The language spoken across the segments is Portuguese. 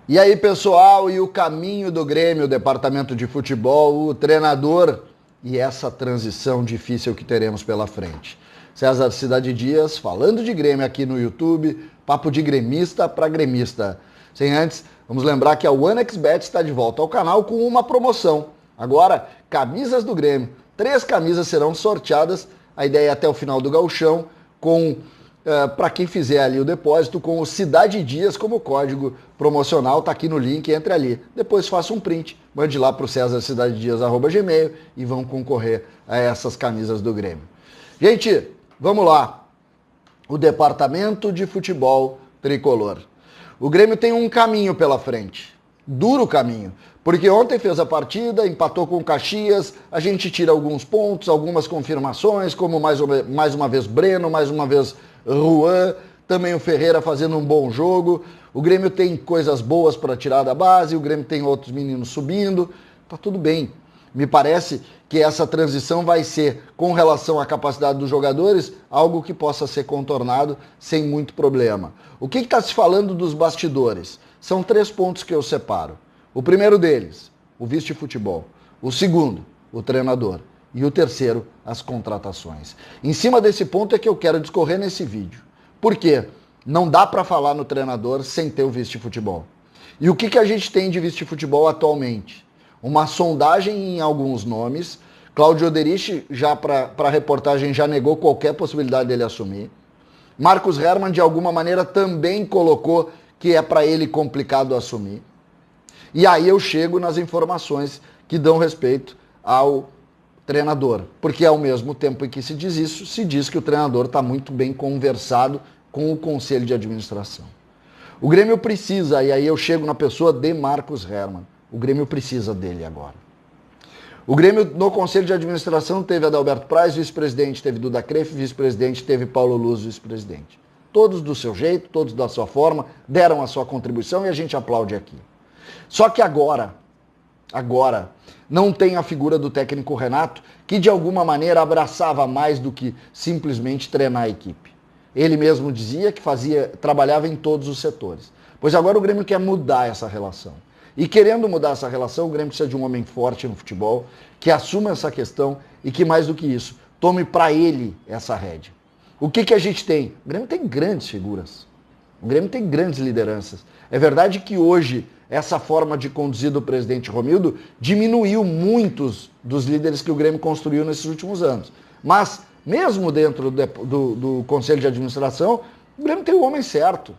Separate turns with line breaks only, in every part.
E aí, pessoal, e o caminho do Grêmio, o departamento de futebol, o treinador e essa transição difícil que teremos pela frente. César Cidade Dias falando de Grêmio aqui no YouTube, papo de gremista para gremista. Sem antes, vamos lembrar que a OneXBet está de volta ao canal com uma promoção. Agora, camisas do Grêmio. 3 camisas serão sorteadas, a ideia é até o final do gauchão, com... para quem fizer ali o depósito com o Cidade Dias como código promocional, tá aqui no link, entre ali. Depois faça um print, mande lá para o cesarcidadedias@gmail e vão concorrer a essas camisas do Grêmio. Gente, vamos lá. O departamento de futebol tricolor. O Grêmio tem um caminho pela frente, duro caminho, porque ontem fez a partida, empatou com o Caxias, a gente tira alguns pontos, algumas confirmações, como mais uma vez Breno, mais uma vez Juan, também o Ferreira fazendo um bom jogo. O Grêmio tem coisas boas para tirar da base, o Grêmio tem outros meninos subindo, tá tudo bem. Me parece que essa transição vai ser, com relação à capacidade dos jogadores, algo que possa ser contornado sem muito problema. O que está se falando dos bastidores? São 3 pontos que eu separo. O primeiro deles, o vice-futebol. O segundo, o treinador. E o terceiro, as contratações. Em cima desse ponto é que eu quero discorrer nesse vídeo. Por quê? Não dá para falar no treinador sem ter o vice-futebol. E o que a gente tem de vice-futebol atualmente? Uma sondagem em alguns nomes. Claudio Oderich, já para a reportagem, já negou qualquer possibilidade dele assumir. Marcos Herrmann, de alguma maneira, também colocou que é para ele complicado assumir. E aí eu chego nas informações que dão respeito ao treinador. Porque ao mesmo tempo em que se diz isso, se diz que o treinador está muito bem conversado com o conselho de administração. O Grêmio precisa, e aí eu chego na pessoa de Marcos Herrmann, o Grêmio precisa dele agora. O Grêmio, no conselho de administração, teve Adalberto Praz, vice-presidente, teve Duda Kreff, vice-presidente, teve Paulo Luz, vice-presidente. Todos do seu jeito, todos da sua forma, deram a sua contribuição e a gente aplaude aqui. Só que agora, não tem a figura do técnico Renato, que de alguma maneira abraçava mais do que simplesmente treinar a equipe. Ele mesmo dizia que trabalhava em todos os setores. Pois agora o Grêmio quer mudar essa relação. E querendo mudar essa relação, o Grêmio precisa de um homem forte no futebol, que assuma essa questão e que, mais do que isso, tome para ele essa rédea. O que a gente tem? O Grêmio tem grandes figuras. O Grêmio tem grandes lideranças. É verdade que hoje essa forma de conduzir do presidente Romildo diminuiu muitos dos líderes que o Grêmio construiu nesses últimos anos. Mas, mesmo dentro do Conselho de Administração, o Grêmio tem um homem certo.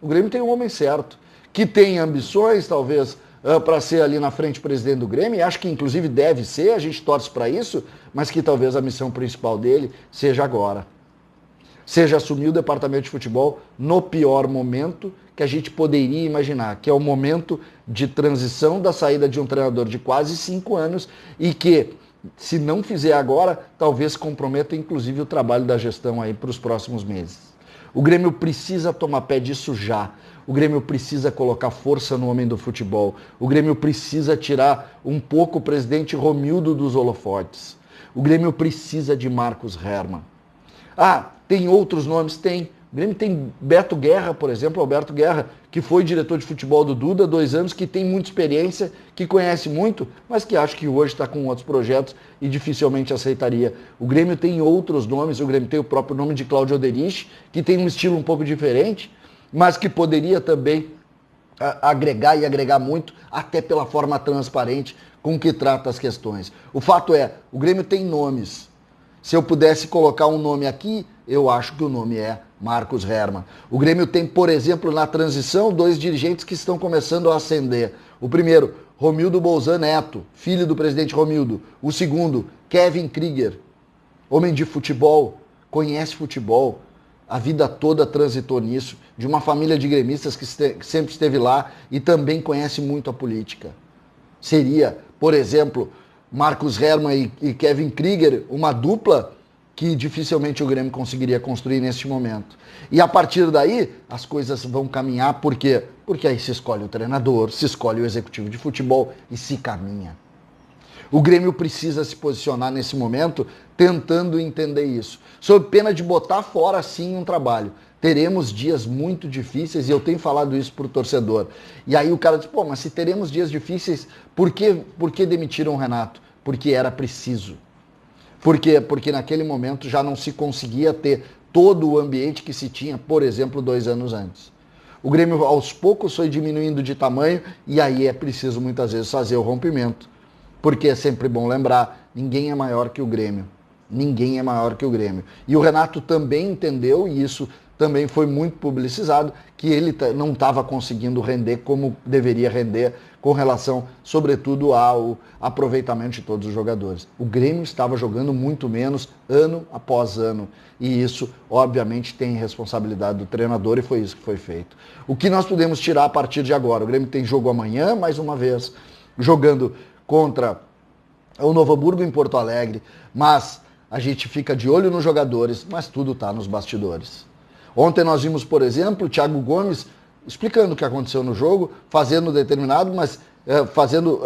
O Grêmio tem um homem certo, que tem ambições, talvez, para ser ali na frente presidente do Grêmio, e acho que inclusive deve ser, a gente torce para isso, mas que talvez a missão principal dele seja agora. Seja assumir o departamento de futebol no pior momento que a gente poderia imaginar, que é o momento de transição da saída de um treinador de quase 5 anos e que, se não fizer agora, talvez comprometa inclusive o trabalho da gestão aí para os próximos meses. O Grêmio precisa tomar pé disso já. O Grêmio precisa colocar força no homem do futebol. O Grêmio precisa tirar um pouco o presidente Romildo dos holofotes. O Grêmio precisa de Marcos Herrmann. Ah, tem outros nomes? Tem. O Grêmio tem Beto Guerra, por exemplo, Alberto Guerra, que foi diretor de futebol do Duda há 2 anos, que tem muita experiência, que conhece muito, mas que acho que hoje está com outros projetos e dificilmente aceitaria. O Grêmio tem outros nomes, o Grêmio tem o próprio nome de Claudio Oderich, que tem um estilo um pouco diferente, mas que poderia também agregar e agregar muito, até pela forma transparente com que trata as questões. O fato é, o Grêmio tem nomes. Se eu pudesse colocar um nome aqui, eu acho que o nome é Marcos Herrmann. O Grêmio tem, por exemplo, na transição, 2 dirigentes que estão começando a ascender. O primeiro, Romildo Bolzan Neto, filho do presidente Romildo. O segundo, Kevin Krieger, homem de futebol, conhece futebol, a vida toda transitou nisso, de uma família de gremistas que sempre esteve lá e também conhece muito a política. Seria, por exemplo, Marcos Herrmann e Kevin Krieger, uma dupla que dificilmente o Grêmio conseguiria construir neste momento. E a partir daí, as coisas vão caminhar, por quê? Porque aí se escolhe o treinador, se escolhe o executivo de futebol e se caminha. O Grêmio precisa se posicionar nesse momento tentando entender isso. Sob pena de botar fora, sim, um trabalho. Teremos dias muito difíceis e eu tenho falado isso para o torcedor. E aí o cara diz, pô, mas se teremos dias difíceis, por que demitiram o Renato? Porque era preciso. Por quê? Porque naquele momento já não se conseguia ter todo o ambiente que se tinha, por exemplo, 2 anos antes. O Grêmio aos poucos foi diminuindo de tamanho e aí é preciso muitas vezes fazer o rompimento. Porque é sempre bom lembrar, ninguém é maior que o Grêmio. Ninguém é maior que o Grêmio. E o Renato também entendeu, e isso também foi muito publicizado, que ele não estava conseguindo render como deveria render com relação, sobretudo, ao aproveitamento de todos os jogadores. O Grêmio estava jogando muito menos ano após ano. E isso, obviamente, tem responsabilidade do treinador e foi isso que foi feito. O que nós podemos tirar a partir de agora? O Grêmio tem jogo amanhã, mais uma vez, jogando contra o Novo Hamburgo em Porto Alegre, mas a gente fica de olho nos jogadores, mas tudo está nos bastidores. Ontem nós vimos, por exemplo, o Thiago Gomes explicando o que aconteceu no jogo, fazendo determinado, mas fazendo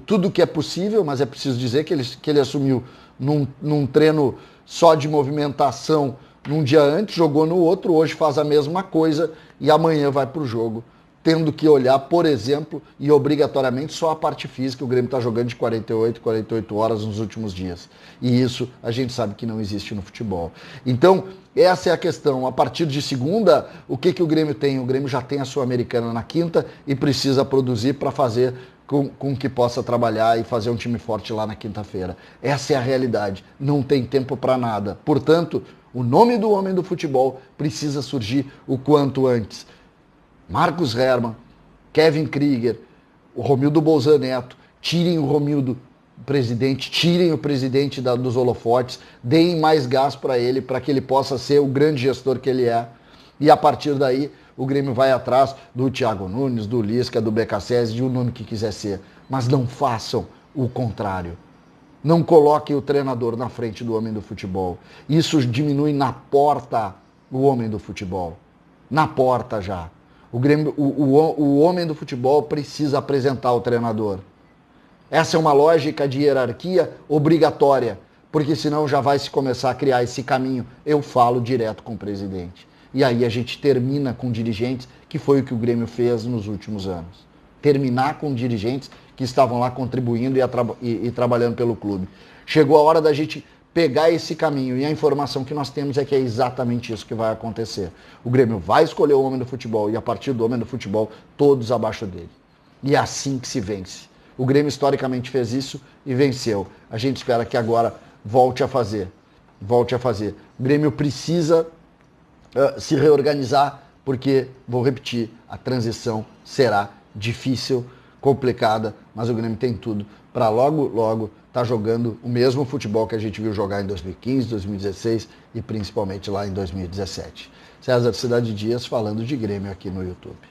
tudo o que é possível, mas é preciso dizer que ele assumiu num treino só de movimentação num dia antes, jogou no outro, hoje faz a mesma coisa e amanhã vai para o jogo, tendo que olhar, por exemplo, e obrigatoriamente só a parte física. O Grêmio está jogando de 48 horas nos últimos dias. E isso a gente sabe que não existe no futebol. Então, essa é a questão. A partir de segunda, o que o Grêmio tem? O Grêmio já tem a Sul-Americana na quinta e precisa produzir para fazer com que possa trabalhar e fazer um time forte lá na quinta-feira. Essa é a realidade. Não tem tempo para nada. Portanto, o nome do homem do futebol precisa surgir o quanto antes. Marcos Herrmann, Kevin Krieger, o Romildo Bolzan Neto, tirem o Romildo presidente, tirem o presidente dos holofotes, deem mais gás para ele, para que ele possa ser o grande gestor que ele é. E a partir daí, o Grêmio vai atrás do Thiago Nunes, do Lisca, do BKSS, de um nome que quiser ser. Mas não façam o contrário. Não coloquem o treinador na frente do homem do futebol. Isso diminui na porta o homem do futebol. Na porta já. O Grêmio, o homem do futebol precisa apresentar o treinador. Essa é uma lógica de hierarquia obrigatória, porque senão já vai se começar a criar esse caminho. Eu falo direto com o presidente. E aí a gente termina com dirigentes, que foi o que o Grêmio fez nos últimos anos. Terminar com dirigentes que estavam lá contribuindo e trabalhando pelo clube. Chegou a hora da gente pegar esse caminho, e a informação que nós temos é que é exatamente isso que vai acontecer. O Grêmio vai escolher o homem do futebol e a partir do homem do futebol, todos abaixo dele. E é assim que se vence. O Grêmio historicamente fez isso e venceu. A gente espera que agora volte a fazer. Volte a fazer. O Grêmio precisa se reorganizar porque, vou repetir, a transição será difícil, complicada, mas o Grêmio tem tudo para logo estar jogando o mesmo futebol que a gente viu jogar em 2015, 2016 e principalmente lá em 2017. César Cidade Dias falando de Grêmio aqui no YouTube.